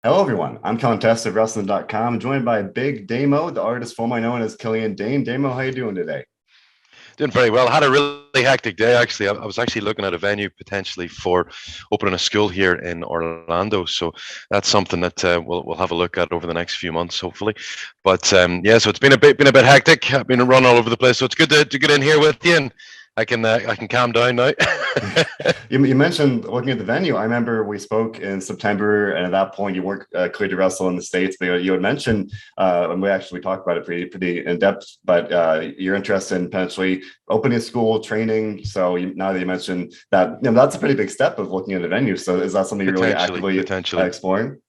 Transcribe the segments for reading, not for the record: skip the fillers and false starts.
Hello, everyone. I'm Contest of Wrestling.com, joined by Big Damo, the artist formerly known as Killian Dane. Damo, how you doing today? Doing very well. I had a really hectic day actually. I was actually looking at a venue potentially for opening a school here in Orlando. So that's something that we'll have a look at over the next few months, hopefully. But yeah, so it's been a bit hectic. I've been running all over the place. So it's good to get in here with you, and I can calm down now. You mentioned looking at the venue. I remember we spoke in September, and at that point, you weren't cleared to wrestle in the States, but you had mentioned, and we actually talked about it pretty in depth, but you're interested in potentially opening a school, training. So now that you mentioned that, that's a pretty big step of looking at a venue. So is that something you're really actively Potentially. exploring?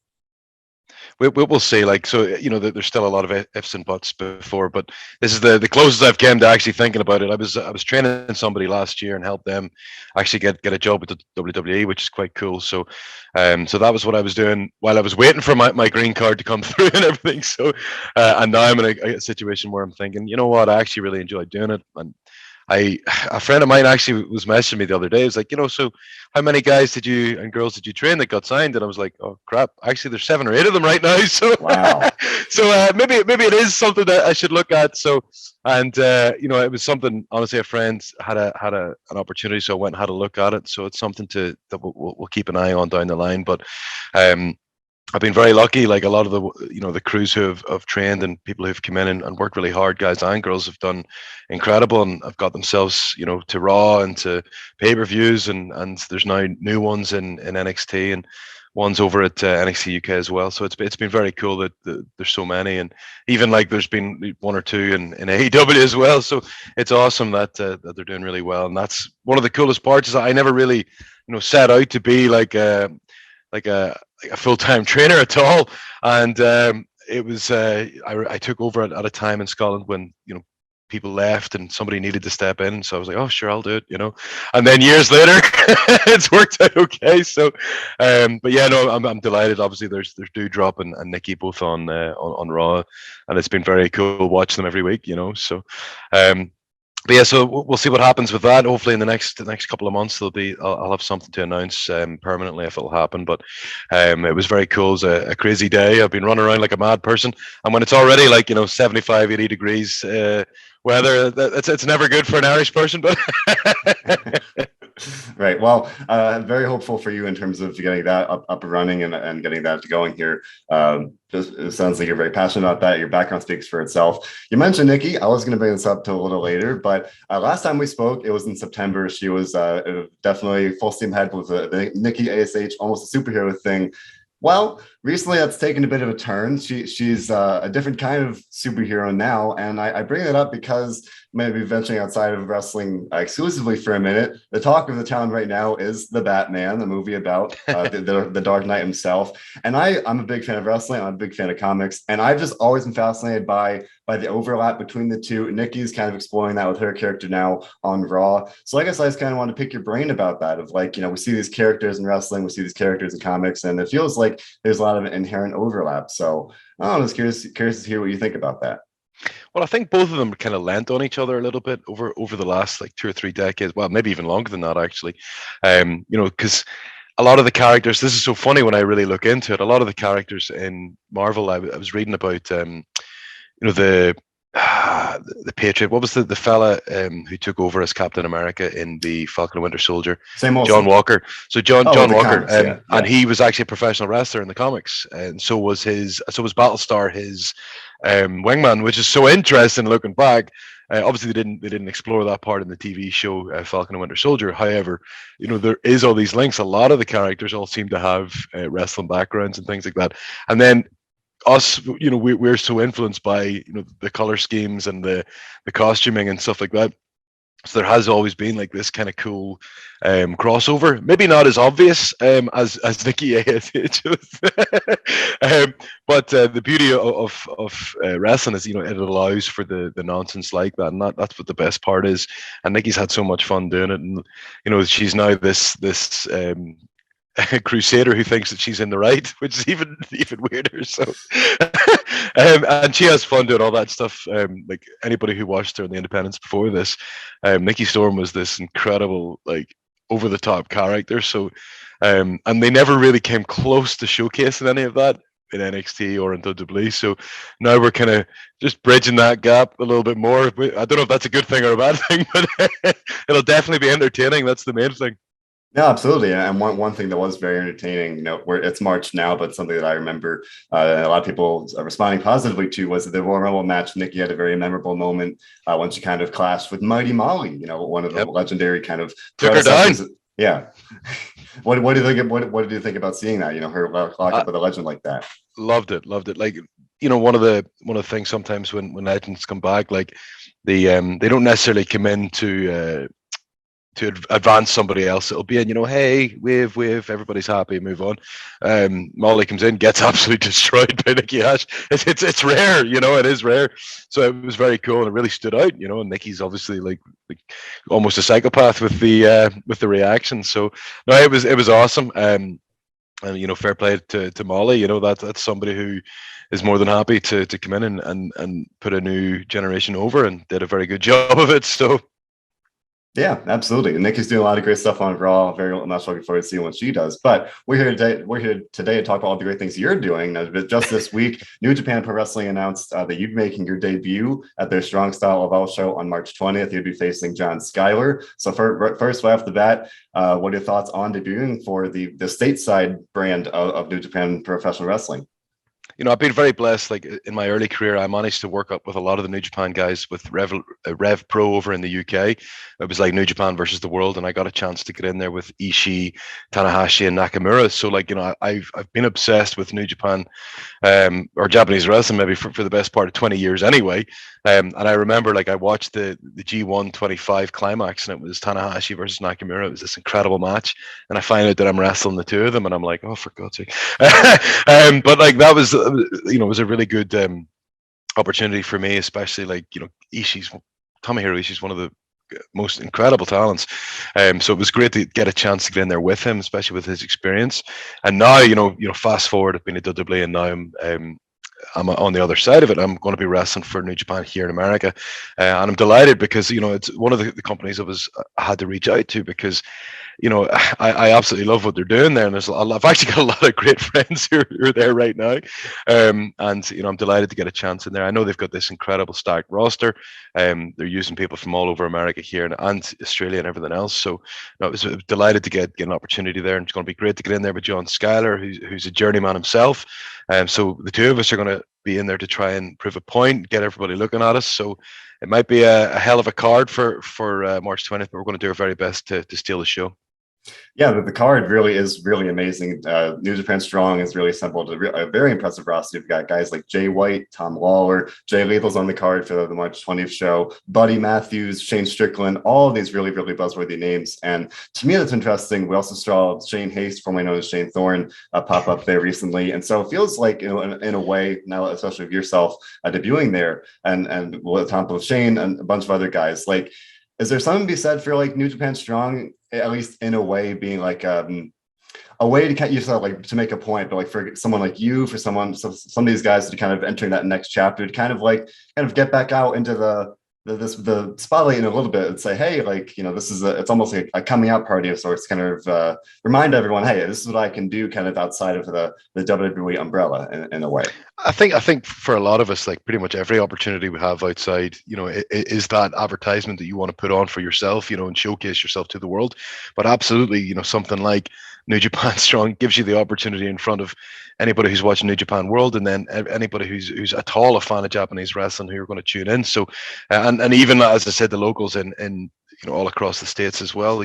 We'll see. Like, so, there's still a lot of ifs and buts before, but this is the closest I've came to actually thinking about it. I was training somebody last year and helped them actually get a job with the WWE, which is quite cool. So that was what I was doing while I was waiting for my green card to come through and everything. So and now I'm in a situation where I'm thinking, you know what, I actually really enjoy doing it. And a friend of mine actually was messaging me the other day. He was like, so how many guys did you and girls did you train that got signed? And I was like, oh crap, actually there's 7 or 8 of them right now. So Wow. so maybe it is something that I should look at. So and it was something, honestly, a friend had an opportunity, so I went and had a look at it. So it's something that we'll keep an eye on down the line. But um I've been very lucky. Like, a lot of the crews who have trained and people who've come in and worked really hard, guys and girls, have done incredible and have got themselves, to Raw and to pay-per-views, and there's now new ones in NXT and ones over at NXT UK as well. So it's been very cool that there's so many, and even like there's been one or two in AEW as well. So it's awesome that they're doing really well, and that's one of the coolest parts. Is that I never really set out to be like a full-time trainer at all. And it was I took over at a time in Scotland when people left and somebody needed to step in, so I was like, oh sure, I'll do it. And then years later it's worked out okay. So but yeah, no, I'm delighted. Obviously there's Dewdrop and Nikki both on Raw, and it's been very cool watching them every week. So um but yeah, so we'll see what happens with that. Hopefully, in the next couple of months, I'll have something to announce permanently if it'll happen. But it was very cool. It was a crazy day. I've been running around like a mad person, and when it's already like 75, 80 degrees weather, it's never good for an Irish person. But Right. Well, very hopeful for you in terms of getting that up and running and getting that going here. It sounds like you're very passionate about that. Your background speaks for itself. You mentioned Nikki. I was going to bring this up to a little later, but last time we spoke, it was in September. She was definitely full steam ahead with the Nikki ASH, almost a superhero thing. Well, recently that's taken a bit of a turn. She's a different kind of superhero now, and I bring that up because maybe venturing outside of wrestling exclusively for a minute, the talk of the town right now is the Batman, the movie about the Dark Knight himself. And I'm a big fan of wrestling. I'm a big fan of comics, and I've just always been fascinated by the overlap between the two. Nikki's kind of exploring that with her character now on Raw. So I guess I just kind of want to pick your brain about that. Of like, we see these characters in wrestling, we see these characters in comics, and it feels like there's a lot of inherent overlap. So I'm just curious to hear what you think about that. well, I think both of them kind of lent on each other a little bit over the last like 2 or 3 decades. Well, maybe even longer than that, actually. Because a lot of the characters. This is so funny when I really look into it. A lot of the characters in Marvel, I was reading about. The the Patriot. What was the fella who took over as Captain America in the Falcon and Winter Soldier? Same old John Walker. So John the Walker, comics, yeah. and he was actually a professional wrestler in the comics, and so was Battlestar, his wingman, which is so interesting looking back. Obviously, they didn't explore that part in the TV show Falcon and Winter Soldier. However, there is all these links. A lot of the characters all seem to have wrestling backgrounds and things like that. And then us, we're so influenced by the color schemes and the costuming and stuff like that. So there has always been like this kind of cool crossover. Maybe not as obvious as Nicki Ash was, but the beauty of wrestling is it allows for the nonsense like that, and that's what the best part is. And Nikki's had so much fun doing it, and she's now this a crusader who thinks that she's in the right, which is even weirder. So, and she has fun doing all that stuff. Like anybody who watched her in the Independence before this, Nikki Storm was this incredible, like over the top character. So, and they never really came close to showcasing any of that in NXT or in WWE. So now we're kind of just bridging that gap a little bit more. I don't know if that's a good thing or a bad thing, but it'll definitely be entertaining. That's the main thing. No, absolutely. And one thing that was very entertaining, where it's March now, but something that I remember a lot of people are responding positively to was the Royal Rumble match. Nikki had a very memorable moment when she kind of clashed with Mighty Molly, one of the legendary kind of took her down. Yeah. What do you think? What did you think about seeing that? Her lock up with a legend like that. Loved it. Like, one of the things sometimes when legends come back, like they don't necessarily come in to advance somebody else. It'll be in, hey, wave, everybody's happy, move on. Molly comes in, gets absolutely destroyed by Nicki Ash. It's rare, it is rare. So it was very cool and it really stood out, and Nikki's obviously like almost a psychopath with the reaction. So no, it was awesome. And fair play to Molly. That's somebody who is more than happy to come in and put a new generation over and did a very good job of it. So yeah, absolutely. And Nikki's doing a lot of great stuff on Raw. Very much looking forward to seeing what she does. But we're here today to talk about all the great things you're doing. Just this week, New Japan Pro Wrestling announced that you'd be making your debut at their Strong Style Evolve show on March 20th. You'd be facing John Schuyler. So first, right off the bat, what are your thoughts on debuting for the stateside brand of New Japan Professional Wrestling? I've been very blessed. Like in my early career, I managed to work up with a lot of the New Japan guys with Rev Pro over in the UK. It was like New Japan versus the world, and I got a chance to get in there with Ishii, Tanahashi, and Nakamura. So, like, I've been obsessed with New Japan, or Japanese wrestling maybe for the best part of 20 years anyway. And I remember, like, I watched the G1 25 climax, and it was Tanahashi versus Nakamura. It was this incredible match, and I find out that I'm wrestling the two of them, and I'm like, oh, for God's sake! But like that was. It was a really good opportunity for me, especially like Tomohiro Ishii's one of the most incredible talents. So it was great to get a chance to get in there with him, especially with his experience. And now, fast forward, I've been at WWE, and now I'm on the other side of it. I'm going to be wrestling for New Japan here in America, and I'm delighted because it's one of the companies I had to reach out to because I absolutely love what they're doing there, and I've actually got a lot of great friends who are there right now, and I'm delighted to get a chance in there. I know they've got this incredible stacked roster. They're using people from all over America here and Australia and everything else. So I was delighted to get an opportunity there, and it's going to be great to get in there with John Schuyler, who's a journeyman himself. So the two of us are going to be in there to try and prove a point, get everybody looking at us. So it might be a hell of a card for March 20th, but we're going to do our very best to steal the show. Yeah, the card really is really amazing. New Japan Strong is really assembled a very impressive roster. You've got guys like Jay White, Tom Lawler, Jay Lethal's on the card for the March 20th show, Buddy Matthews, Shane Strickland, all of these really, really buzzworthy names. And to me, that's interesting. We also saw Shane Haste, formerly known as Shane Thorne, pop up there recently. And so it feels like, in a way, now, especially with yourself debuting there and with Tom with Shane and a bunch of other guys, like, is there something to be said for like New Japan Strong, at least in a way, being like a way to kind of like to make a point, but like for someone like you, for some of these guys to kind of entering that next chapter, to kind of get back out into the spotlight in a little bit and say, hey, like, this is it's almost like a coming out party of sorts, kind of remind everyone, hey, this is what I can do kind of outside of the WWE umbrella in a way. I think for a lot of us, like pretty much every opportunity we have outside, is that advertisement that you want to put on for yourself, and showcase yourself to the world. But absolutely, something like New Japan Strong gives you the opportunity in front of anybody who's watching New Japan World, and then anybody who's at all a fan of Japanese wrestling who are going to tune in. So, and even as I said, the locals in all across the States as well,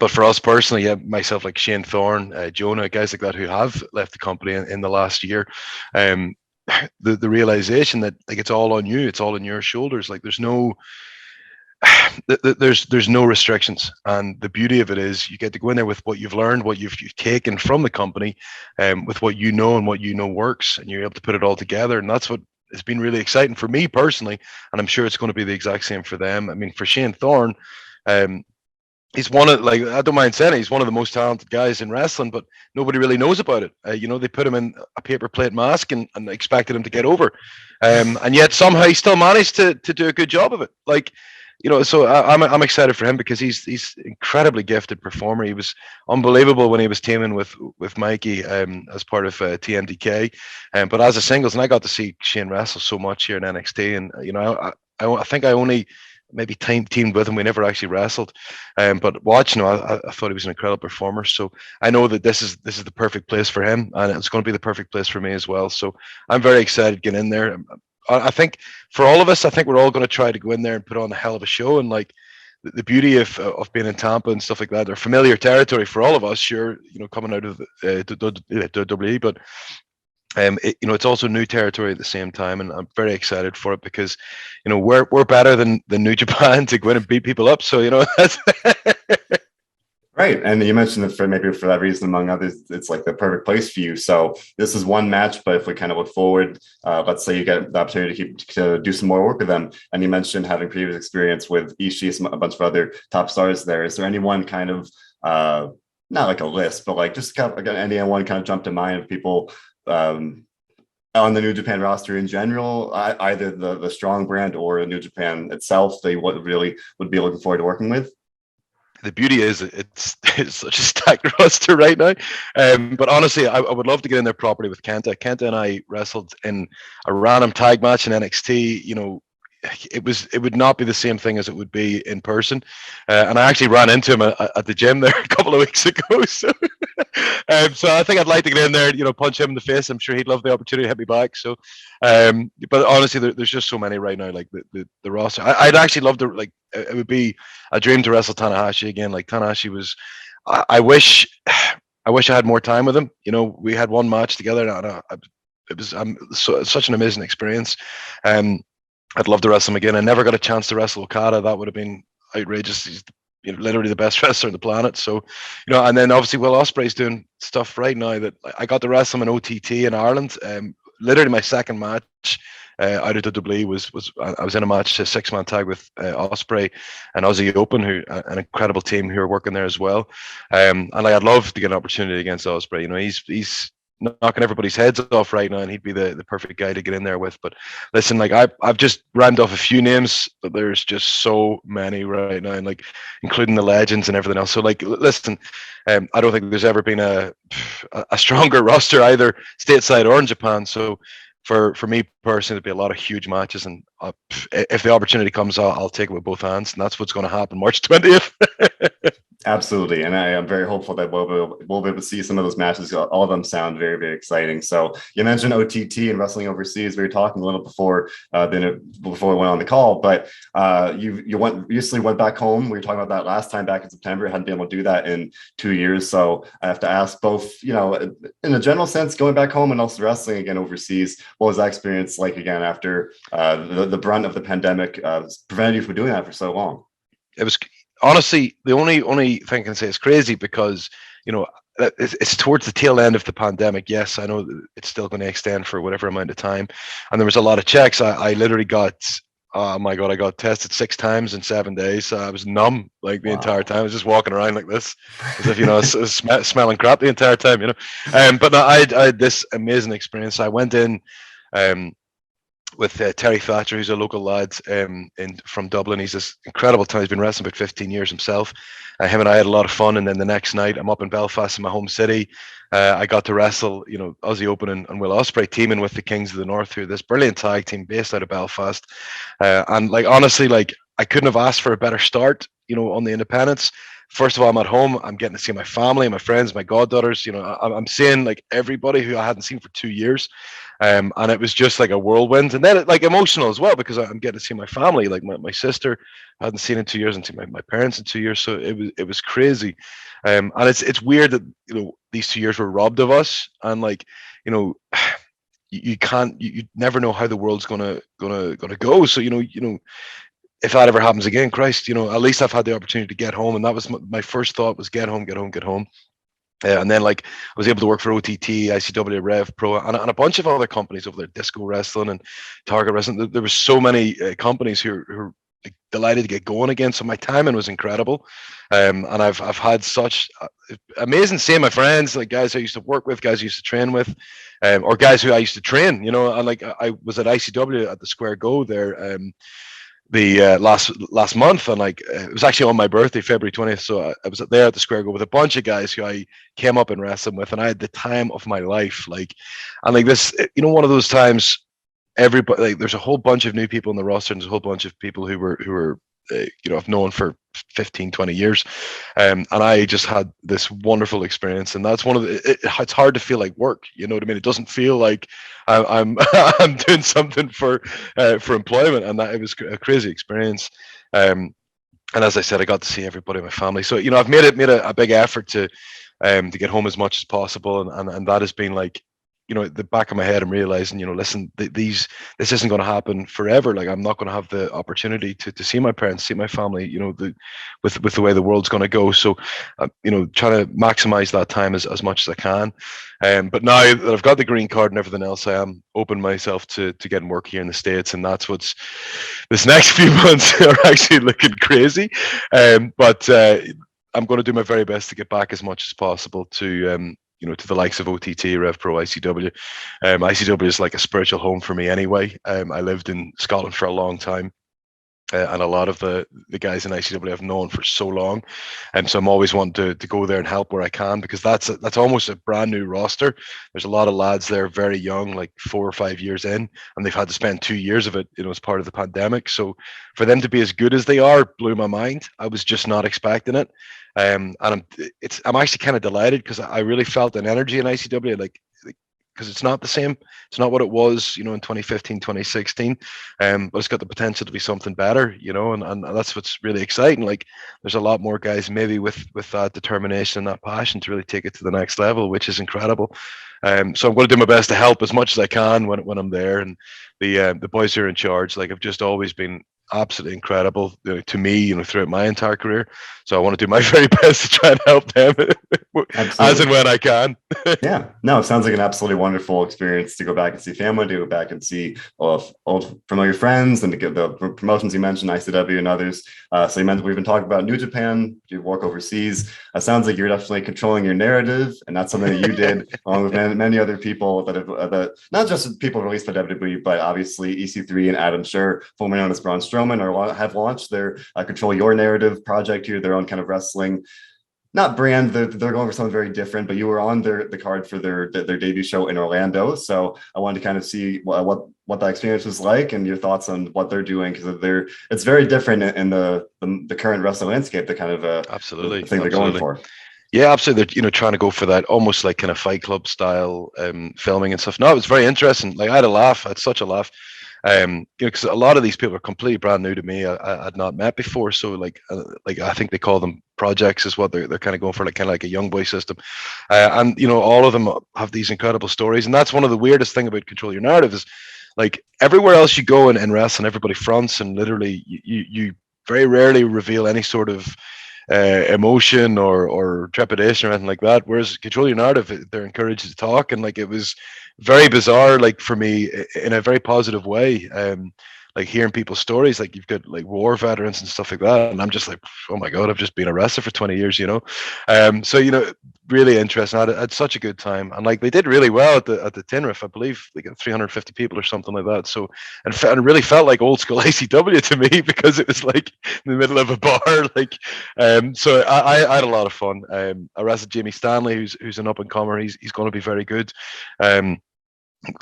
but for us personally, myself, like Shane Thorne, Jonah, guys like that who have left the company in the last year, the realization that like it's all on you, it's all on your shoulders. Like there's no restrictions, and the beauty of it is you get to go in there with what you've learned, what you've taken from the company, with what and what works, and you're able to put it all together. And that's what has been really exciting for me personally, and I'm sure it's going to be the exact same for them. I mean, for Shane Thorne, he's one of, like, I don't mind saying it, he's one of the most talented guys in wrestling, but nobody really knows about it. They put him in a paper plate mask and expected him to get over, and yet somehow he still managed to do a good job of it. Like, so I'm excited for him because he's incredibly gifted performer. He was unbelievable when he was teaming with Mikey as part of TMDK, but as a singles, and I got to see Shane wrestle so much here in NXT, and I think I only maybe teamed with him. We never actually wrestled, but watching him, I thought he was an incredible performer. So I know that this is the perfect place for him, and it's going to be the perfect place for me as well. So I'm very excited to get in there. I think for all of us, I think we're all going to try to go in there and put on a hell of a show. And like the beauty of being in Tampa and stuff like that, they're familiar territory for all of us. Sure, coming out of WWE, but it's also new territory at the same time, and I'm very excited for it because, we're better than New Japan to go in and beat people up. So that's Right. And you mentioned that for that reason, among others, it's like the perfect place for you. So this is one match, but if we kind of look forward, let's say you get the opportunity to do some more work with them. And you mentioned having previous experience with Ishii, a bunch of other top stars there. Is there anyone kind of, not like a list, but like just kind of, again, anyone kind of jump to mind of people on the New Japan roster in general, either the strong brand or New Japan itself, they would be looking forward to working with? The beauty is it's such a stacked roster right now. But honestly, I would love to get in there properly with Kenta. Kenta and I wrestled in a random tag match in NXT. It would not be the same thing as it would be in person. And I actually ran into him at the gym there a couple of weeks ago. So, so I think I'd like to get in there, punch him in the face. I'm sure he'd love the opportunity to hit me back. So, but honestly, there's just so many right now. Like the roster, I'd actually love to, like, it would be a dream to wrestle Tanahashi again. Like Tanahashi was, I wish I had more time with him. We had one match together, and it was such an amazing experience. I'd love to wrestle him again. I never got a chance to wrestle Okada. That would have been outrageous. He's literally the best wrestler on the planet. So, and then obviously Will Ospreay's doing stuff right now that I got to wrestle him in OTT in Ireland. Literally my second match out of WWE was I was in a match, a 6-man tag with Ospreay and Aussie Open, who an incredible team who are working there as well. And I'd love to get an opportunity against Ospreay. He's knocking everybody's heads off right now, and he'd be the perfect guy to get in there with. But listen, like I've just rammed off a few names, but there's just so many right now, and like including the legends and everything else. So like, listen, I don't think there's ever been a stronger roster either stateside or in Japan. So for me personally, there'd be a lot of huge matches, and if the opportunity comes, I'll take it with both hands, and that's what's going to happen March 20th. Absolutely. And I am very hopeful that we'll be able to see some of those matches. All of them sound very, very exciting. So you mentioned OTT and wrestling overseas. We were talking a little before we went on the call, but you recently went back home. We were talking about that last time back in September. Hadn't been able to do that in 2 years. So I have to ask both, in a general sense, going back home and also wrestling again overseas, what was that experience like again after the brunt of the pandemic prevented you from doing that for so long? It was honestly the only thing I can say is crazy because it's towards the tail end of the pandemic. Yes, I know it's still going to extend for whatever amount of time, and there was a lot of checks. I literally got, oh my god, I got tested 6 times in 7 days. So I was numb like the entire time. I was just walking around like this, as if smelling crap the entire time. But no, I had this amazing experience. I went in. With Terry Thatcher, who's a local lad from Dublin. He's this incredible talent. He's been wrestling about 15 years himself. Him and I had a lot of fun. And then the next night, I'm up in Belfast in my home city. I got to wrestle, Aussie Open and Will Ospreay teaming with the Kings of the North, who are this brilliant tag team based out of Belfast. And like honestly, like I couldn't have asked for a better start, on the independents. First of all, I'm at home. I'm getting to see my family, my friends, my goddaughters. I'm seeing like everybody who I hadn't seen for 2 years, and it was just like a whirlwind. And then like emotional as well because I'm getting to see my family, like my sister I hadn't seen in 2 years, and see my parents in 2 years. So it was crazy, and it's weird that these 2 years were robbed of us, and like you can't you never know how the world's gonna go. So if that ever happens again, Christ, at least I've had the opportunity to get home. And that was my first thought was get home. And then like I was able to work for OTT, ICW, Rev Pro, and a bunch of other companies over there, Disco Wrestling and Target Wrestling. There were so many companies who are like, delighted to get going again. So my timing was incredible. And I've had such amazing seeing my friends, like guys I used to work with, guys I used to train with, or guys who I used to train, and like I was at ICW at the Square Go there. the last month, and like it was actually on my birthday, February 20th. So I was there at the Square Go with a bunch of guys who I came up in wrestling with, and I had the time of my life. Like, and like this, one of those times. Everybody, like, there's a whole bunch of new people in the roster, and there's a whole bunch of people who were I've known for 15, 20 years, and I just had this wonderful experience. And that's one of it's hard to feel like work, you know what I mean? It doesn't feel like I'm I'm doing something for employment, and that it was a crazy experience. And as I said, I got to see everybody in my family. So I've made a big effort to get home as much as possible, and that has been like, at the back of my head, I'm realizing, listen, this isn't going to happen forever. Like, I'm not going to have the opportunity to see my parents, see my family, with the way the world's going to go. So, trying to maximize that time as much as I can. But now that I've got the green card and everything else, I am open myself to getting work here in the States. And that's this next few months are actually looking crazy. But I'm going to do my very best to get back as much as possible to, to the likes of OTT, Rev Pro, ICW. ICW is like a spiritual home for me anyway. I lived in Scotland for a long time. And a lot of the guys in ICW I've known for so long, and so I'm always wanting to go there and help where I can, because that's almost a brand new roster. There's a lot of lads there very young, like 4 or 5 years in, and they've had to spend 2 years of it, as part of the pandemic. So for them to be as good as they are blew my mind. I was just not expecting it. And I'm actually kind of delighted, because I really felt an energy in ICW, because it's not the same. It's not what it was, in 2015, 2016. But it's got the potential to be something better, and that's what's really exciting. Like, there's a lot more guys maybe with that determination and that passion to really take it to the next level, which is incredible. So I'm going to do my best to help as much as I can when I'm there. And the boys who are in charge, like, have just always been absolutely incredible to me, throughout my entire career. So I want to do my very best to try and help them as and when I can. Yeah, no, it sounds like an absolutely wonderful experience to go back and see family, to go back and see old familiar friends, and to get the promotions you mentioned, ICW and others. So you mentioned we've been talking about New Japan, you work overseas. Sounds like you're definitely controlling your narrative, and that's something that you did along with many other people that have not just people released by WWE, but obviously EC3 and Adam Scher, formerly known as Braun Strowman, have launched their Control Your Narrative project here, their own kind of wrestling, not brand, they're going for something very different, but you were on the card for their debut show in Orlando. So I wanted to kind of see what that experience was like, and your thoughts on what they're doing, because it's very different in the current wrestling landscape, the kind of absolutely the thing they're going for. Yeah, absolutely. They're trying to go for that almost like kind of Fight Club style filming and stuff. No, it was very interesting. Like, I had a laugh. I had such a laugh. Because a lot of these people are completely brand new to me. I had not met before, so like I think they call them projects, is what they're kind of going for, like kind of like a young boy system. And all of them have these incredible stories, and that's one of the weirdest thing about Control Your Narrative is, like, everywhere else you go in wrestling, everybody fronts, and literally you very rarely reveal any sort of emotion or trepidation or anything like that. Whereas Control Your Narrative, they're encouraged to talk, and like, it was very bizarre, like, for me, in a very positive way. Like, hearing people's stories, like, you've got like war veterans and stuff like that, and I'm just like, oh my god, I've just been a wrestler for 20 years, so really interesting. I had such a good time, and like, they did really well at the Tinriff. I believe they got 350 people or something like that. So, and it really felt like old school ICW to me, because it was like in the middle of a bar, like. So I had a lot of fun. I wrestled Jamie Stanley, who's an up and comer. He's going to be very good.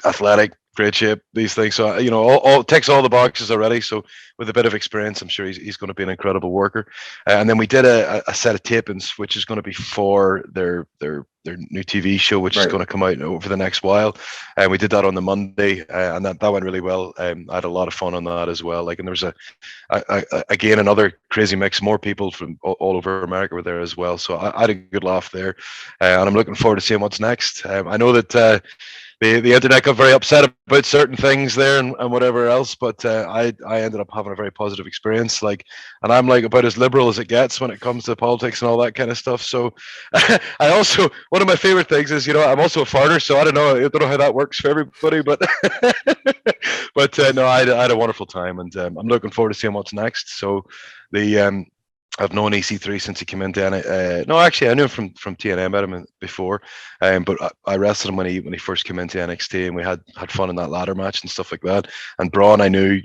Athletic, great shape, these things. So all ticks all the boxes already. So with a bit of experience, I'm sure he's going to be an incredible worker. And then we did a set of tapings, which is going to be for their new TV show, which is going to come out over the next while. And we did that on the Monday, and that went really well. I had a lot of fun on that as well. Like, and there was again another crazy mix. More people from all over America were there as well. So I had a good laugh there, and I'm looking forward to seeing what's next. I know that. The internet got very upset about certain things there and whatever else, but I ended up having a very positive experience. Like, and I'm like about as liberal as it gets when it comes to politics and all that kind of stuff. So, I also, one of my favorite things is, I'm also a farter, so I don't know how that works for everybody, but but no, I had a wonderful time, and I'm looking forward to seeing what's next. So the I've known EC3 since he came into no, actually, I knew him from TNA. I met him before, but I wrestled him when he first came into NXT, and we had fun in that ladder match and stuff like that. And Braun, I knew,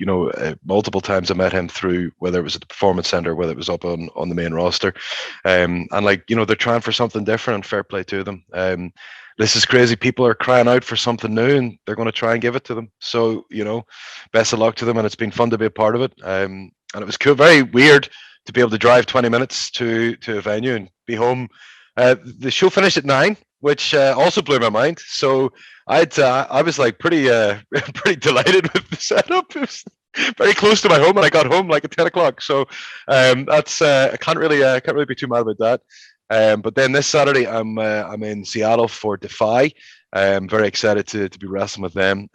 multiple times I met him through, whether it was at the Performance Center, whether it was up on the main roster, and like, they're trying for something different, and fair play to them. This is crazy. People are crying out for something new, and they're going to try and give it to them. So, best of luck to them, and it's been fun to be a part of it. And it was cool, very weird to be able to drive 20 minutes to a venue and be home. The show finished at 9, which also blew my mind. So I was like pretty pretty delighted with the setup. It was very close to my home, and I got home like at 10 o'clock. So that's I can't really be too mad about that. But then this Saturday I'm in Seattle for Defy. I'm very excited to be wrestling with them.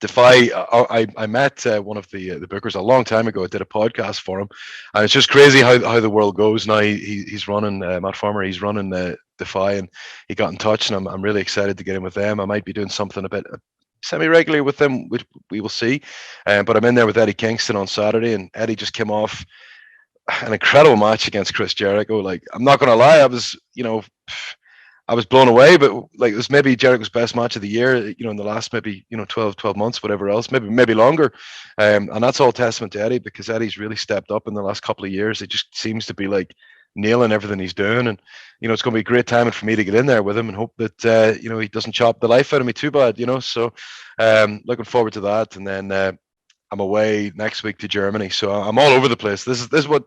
Defy, I met one of the bookers a long time ago. I did a podcast for him, and it's just crazy how the world goes now. He's running Matt Farmer. He's running Defy, and he got in touch, and I'm really excited to get in with them. I might be doing something a bit semi-regularly with them, which we will see. But I'm in there with Eddie Kingston on Saturday, and Eddie just came off an incredible match against Chris Jericho. Like, I'm not going to lie, I was blown away, but like, it was maybe Jericho's best match of the year, in the last maybe 12 months, whatever else, maybe longer. And that's all testament to Eddie, because Eddie's really stepped up in the last couple of years. It just seems to be like nailing everything he's doing, and it's going to be great timing for me to get in there with him and hope that he doesn't chop the life out of me too bad. So looking forward to that. And then I'm away next week to Germany, so I'm all over the place. This is what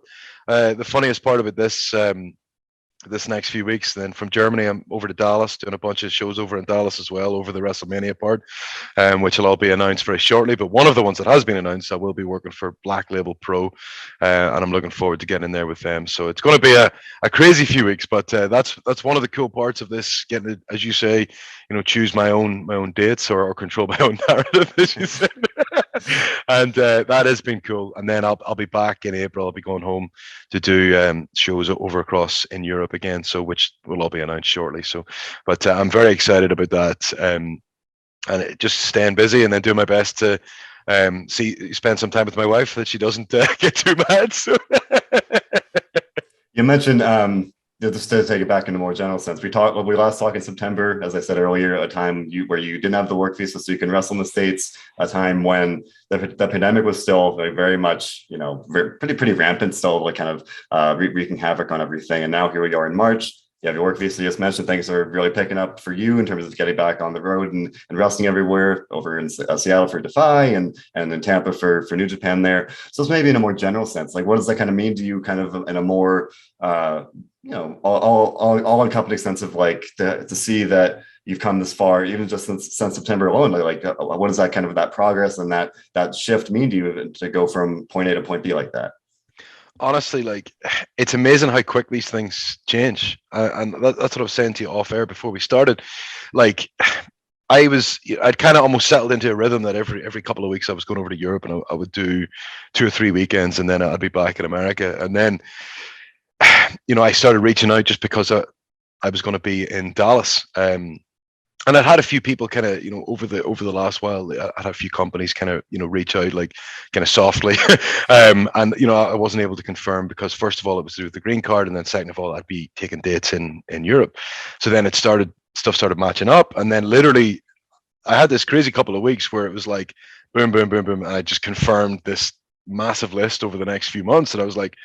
the funniest part about this next few weeks. Then from Germany, I'm over to Dallas, doing a bunch of shows over in Dallas as well, over the WrestleMania part, which will all be announced very shortly. But one of the ones that has been announced, I will be working for Black Label Pro, and I'm looking forward to getting in there with them. So it's going to be a crazy few weeks, but that's one of the cool parts of this, getting to, as you say, choose my own dates, or control my own narrative, as you said. And that has been cool. And then I'll be back in April. I'll be going home to do shows over across in Europe again, so which will all be announced shortly. So, but I'm very excited about that, and just staying busy, and then do my best to spend some time with my wife, that she doesn't get too mad. So You mentioned just to take it back in a more general sense, we last talked in September, as I said earlier, a time where you didn't have the work visa, so you can wrestle in the States, a time when the pandemic was still very much, pretty rampant still, like kind of wreaking havoc on everything. And now here we are in March. You have your work visa. You just mentioned things are really picking up for you in terms of getting back on the road and wrestling everywhere, over in Seattle for Defy, and in Tampa for New Japan there. So it's maybe in a more general sense, like, what does that kind of mean to you, kind of in a more all encompassing sense of, like, to see that you've come this far, even just since September alone? Like, what does that kind of, that progress and that shift mean to you, to go from point A to point B like that? Honestly, like, it's amazing how quick these things change, and that's what I was saying to you off air before we started. Like, I'd kind of almost settled into a rhythm that every couple of weeks I was going over to Europe, and I would do 2 or 3 weekends, and then I'd be back in America. And then I started reaching out, just because I was going to be in Dallas, and I'd had a few people kind of, over the last while, I had a few companies kind of, reach out, like, kind of softly. And, I wasn't able to confirm, because first of all, it was through the green card. And then second of all, I'd be taking dates in Europe. So then stuff started matching up. And then literally I had this crazy couple of weeks where it was like, boom, boom, boom, boom. And I just confirmed this massive list over the next few months. And I was like,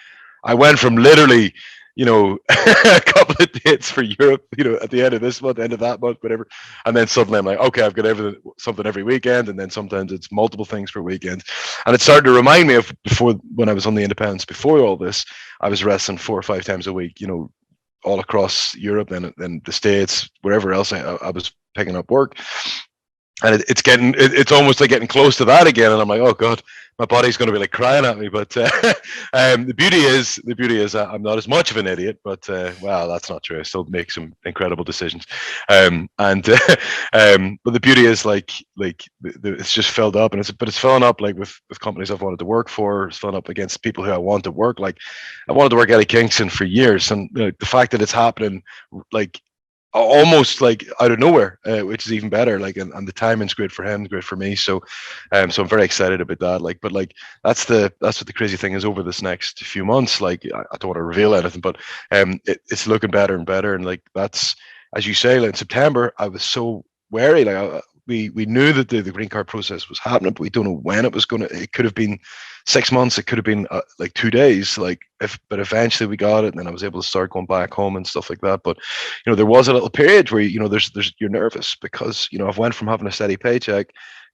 I went from literally, a couple of dates for Europe, at the end of this month, end of that month, whatever. And then suddenly I'm like, okay, I've got something every weekend. And then sometimes it's multiple things per weekend. And it started to remind me of before, when I was on the independents, before all this, I was wrestling 4 or 5 times a week, all across Europe, and the States, wherever else I was picking up work. And it's almost like getting close to that again. And I'm like, oh God, my body's going to be like crying at me. But the beauty is I'm not as much of an idiot, but well, that's not true. I still make some incredible decisions. But the beauty is, like it's just filled up, and it's filling up, like, with companies I've wanted to work for. It's filling up against people who I want to work. Like, I wanted to work Eddie Kingston for years. And the fact that it's happening, like, almost like out of nowhere, which is even better. Like, and the timing's great for him, great for me. So, so I'm very excited about that. Like, but like that's what the crazy thing is over this next few months. Like, I don't want to reveal anything, but it's looking better and better. And like that's, as you say, like in September, I was so wary. Like, we knew that the green card process was happening, but we don't know when it was going to. It could have been 6 months. It could have been like 2 days. Like, but eventually we got it, and then I was able to start going back home and stuff like that. But there was a little period where there's you're nervous because I've went from having a steady paycheck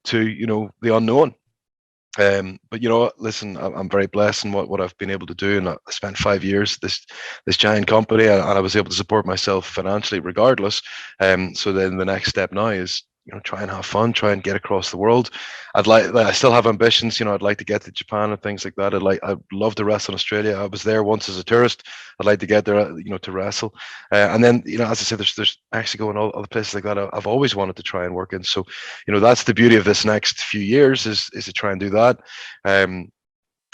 to the unknown. But listen, I'm very blessed in what I've been able to do, and I spent 5 years at this giant company, and I was able to support myself financially regardless. So then the next step now is try and have fun, try and get across the world. I still have ambitions. I'd like to get to Japan and things like that. I'd love to wrestle in Australia. I was there once as a tourist. I'd like to get there, to wrestle. And then, as I said, there's Mexico and all other places like that. I've always wanted to try and work in. So, that's the beauty of this next few years is to try and do that. And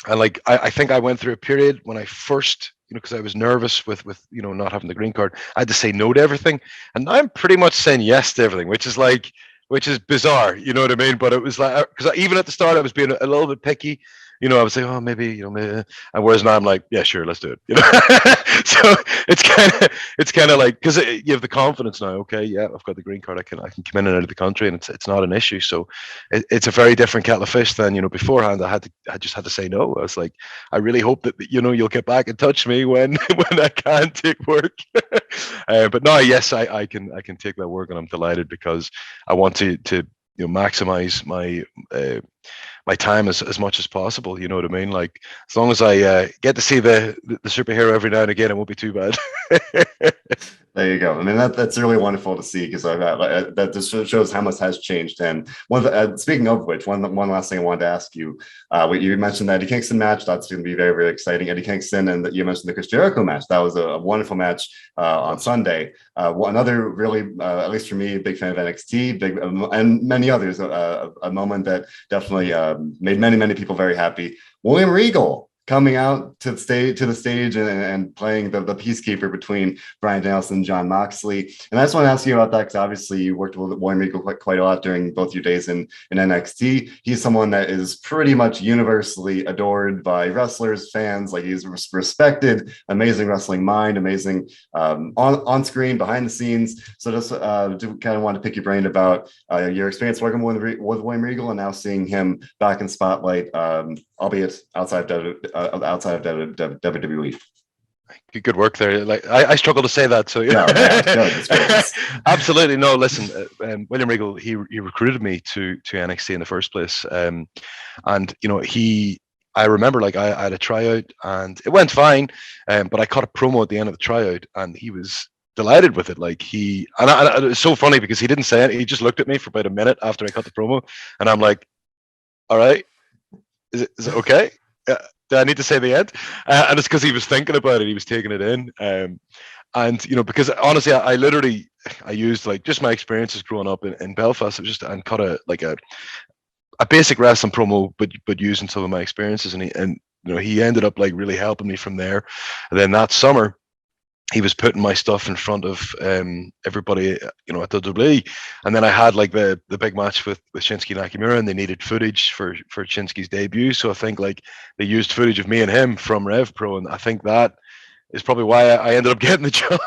like, I think I went through a period when I first, because I was nervous with not having the green card. I had to say no to everything, and now I'm pretty much saying yes to everything, which is bizarre. You know what I mean? But it was like, because even at the start I was being a little bit picky. I was like, oh, maybe, maybe. And whereas now I'm like, yeah, sure, let's do it. So it's kind of like, because you have the confidence now. Okay, yeah, I've got the green card. I can come in and out of the country, and it's not an issue. So it's a very different kettle of fish than beforehand. I just had to say no. I was like, I really hope that you'll get back and touch me when I can take work. But no, yes, I can take that work, and I'm delighted because I want to maximize my time as much as possible. You know what I mean? Like, as long as I get to see the superhero every now and again, it won't be too bad. There you go. I mean, that's really wonderful to see because that just shows how much has changed. And speaking of which, one last thing I wanted to ask you, you mentioned the Eddie Kingston match. That's going to be very, very exciting. Eddie Kingston, and you mentioned the Chris Jericho match. That was a wonderful match on Sunday. Another really, at least for me, big fan of NXT, and many others. A moment that definitely made many people very happy. William Regal coming out to the stage and playing the peacekeeper between Bryan Danielson and Jon Moxley. And I just want to ask you about that because obviously you worked with William Regal quite a lot during both your days in NXT. He's someone that is pretty much universally adored by wrestlers, fans. Like, he's respected, amazing wrestling mind, amazing on screen, behind the scenes. So just do kind of want to pick your brain about your experience working with William Regal and now seeing him back in spotlight, albeit outside of WWE. Good work there. Like, I struggle to say that. So yeah, that's great. Absolutely. No, listen, William Regal, he recruited me to NXT in the first place, and I remember, like, I had a tryout and it went fine, but I cut a promo at the end of the tryout, and he was delighted with it. Like, and it was so funny because he didn't say it. He just looked at me for about a minute after I cut the promo, and I'm like, all right, is it okay? Do I need to say the end? And it's because he was thinking about it. He was taking it in. And, because honestly, I used, like, just my experiences growing up in Belfast. It was just, and cut a basic wrestling promo, but using some of my experiences. And he ended up, like, really helping me from there. And then that summer, he was putting my stuff in front of everybody, at WWE. And then I had, like, the big match with Shinsuke Nakamura, and they needed footage for Shinsuke's debut. So I think, like, they used footage of me and him from Rev Pro, and I think that is probably why I ended up getting the job.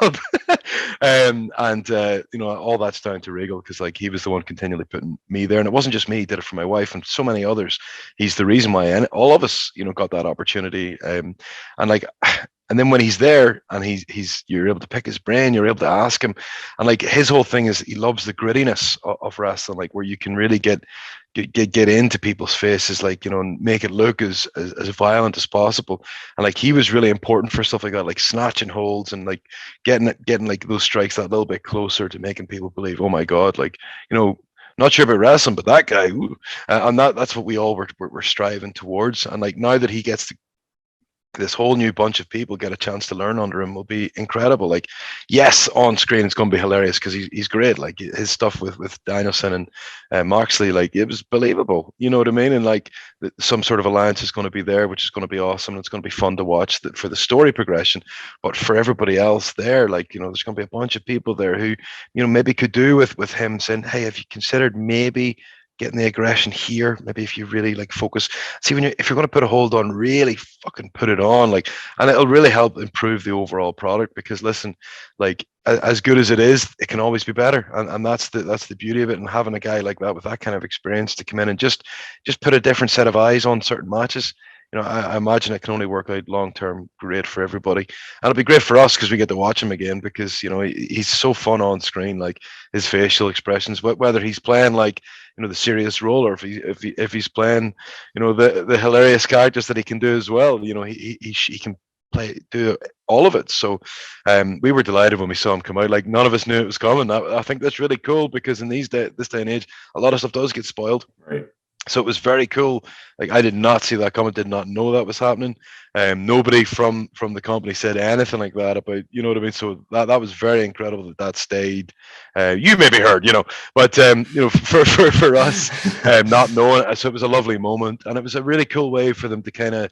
All that's down to Regal, because, like, he was the one continually putting me there, and it wasn't just me. He did it for my wife and so many others. He's the reason why all of us, got that opportunity. And then when he's there and you're able to pick his brain, you're able to ask him, and, like, his whole thing is he loves the grittiness of wrestling, like, where you can really get into people's faces, like, and make it look as violent as possible. And, like, he was really important for stuff like that, like snatching holds and, like, getting like those strikes that little bit closer to making people believe, oh my God, like, not sure about wrestling, but that guy, and that's what we all were striving towards. And, like, now that he gets to this whole new bunch of people get a chance to learn under him will be incredible. Like, yes, on screen it's going to be hilarious because he's great. Like his stuff with Danielson and Moxley, like it was believable. You know what I mean? And like some sort of alliance is going to be there, which is going to be awesome. And it's going to be fun to watch for the story progression. But for everybody else there, like, you know, there's going to be a bunch of people there who, you know, maybe could do with him saying, hey, have you considered maybe getting the aggression here? Maybe if you really like focus, see when if you're going to put a hold on, really fucking put it on, like, and it'll really help improve the overall product. Because listen, like as good as it is, it can always be better, and that's the beauty of it. And having a guy like that with that kind of experience to come in and just put a different set of eyes on certain matches, you know, I imagine it can only work out long term great for everybody, and it'll be great for us because we get to watch him again. Because you know he's so fun on screen, like his facial expressions, whether he's playing like, you know, the serious role, or if he's playing, you know, the hilarious characters that he can do as well. You know, he can do all of it. So we were delighted when we saw him come out. Like none of us knew it was coming. I think that's really cool because in this day and age, a lot of stuff does get spoiled. Right. So it was very cool. Like I did not see that coming, did not know that was happening. Nobody from the company said anything like that about, you know what I mean? So that was very incredible that stayed. You maybe heard, you know, but you know, for us, not knowing, so it was a lovely moment, and it was a really cool way for them to kind of,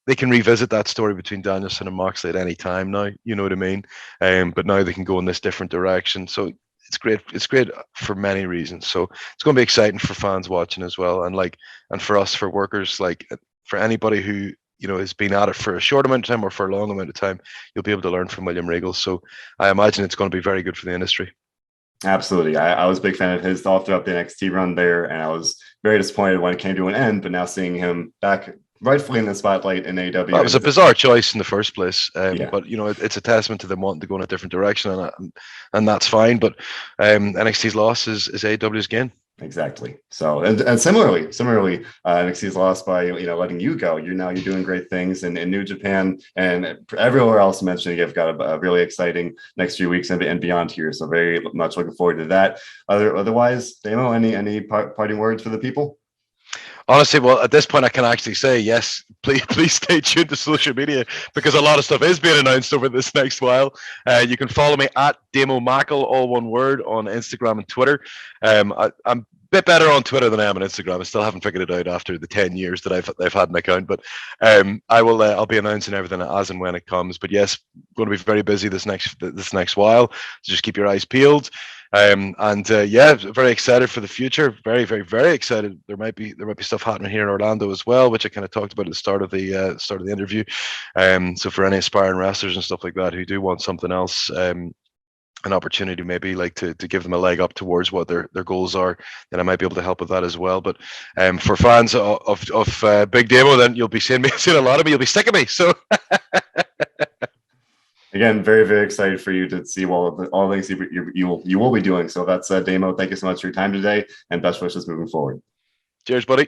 they can revisit that story between Danielson and Moxley at any time now, you know what I mean? But now they can go in this different direction. So it's great. It's great for many reasons. So it's going to be exciting for fans watching as well, and like, and for us, for workers, like for anybody who, you know, has been at it for a short amount of time or for a long amount of time, you'll be able to learn from William Regal. So I imagine it's going to be very good for the industry. Absolutely. I was a big fan of his all throughout the NXT run there, and I was very disappointed when it came to an end. But now seeing him back rightfully in the spotlight in AEW. That was a bizarre choice in the first place, Yeah. but you know it's a testament to them wanting to go in a different direction, and that's fine. But NXT's loss is AEW's gain. Exactly. So and similarly, NXT's lost by, you know, letting you go. You're doing great things in New Japan and everywhere else mentioned. You've got a really exciting next few weeks and beyond here. So very much looking forward to that. Otherwise, Damo, any parting words for the people? Honestly, well, at this point, I can actually say yes. Please stay tuned to social media because a lot of stuff is being announced over this next while. You can follow me at Damo Mackle, all one word, on Instagram and Twitter. I'm a bit better on Twitter than I am on Instagram. I still haven't figured it out after the 10 years that I've had an account, but I'll be announcing everything as and when it comes. But yes, going to be very busy this next while. So just keep your eyes peeled. Yeah, very excited for the future. Very, very, very excited. There might be stuff happening here in Orlando as well, which I kind of talked about at the start of the interview. So for any aspiring wrestlers and stuff like that who do want something else, an opportunity maybe like to give them a leg up towards what their goals are, then I might be able to help with that as well. But for fans of Big Damo, then you'll be seeing a lot of me. You'll be sick of me. So. Again, very, very excited for you to see all the things you will be doing. So that's Damo. Thank you so much for your time today, and best wishes moving forward. Cheers, buddy.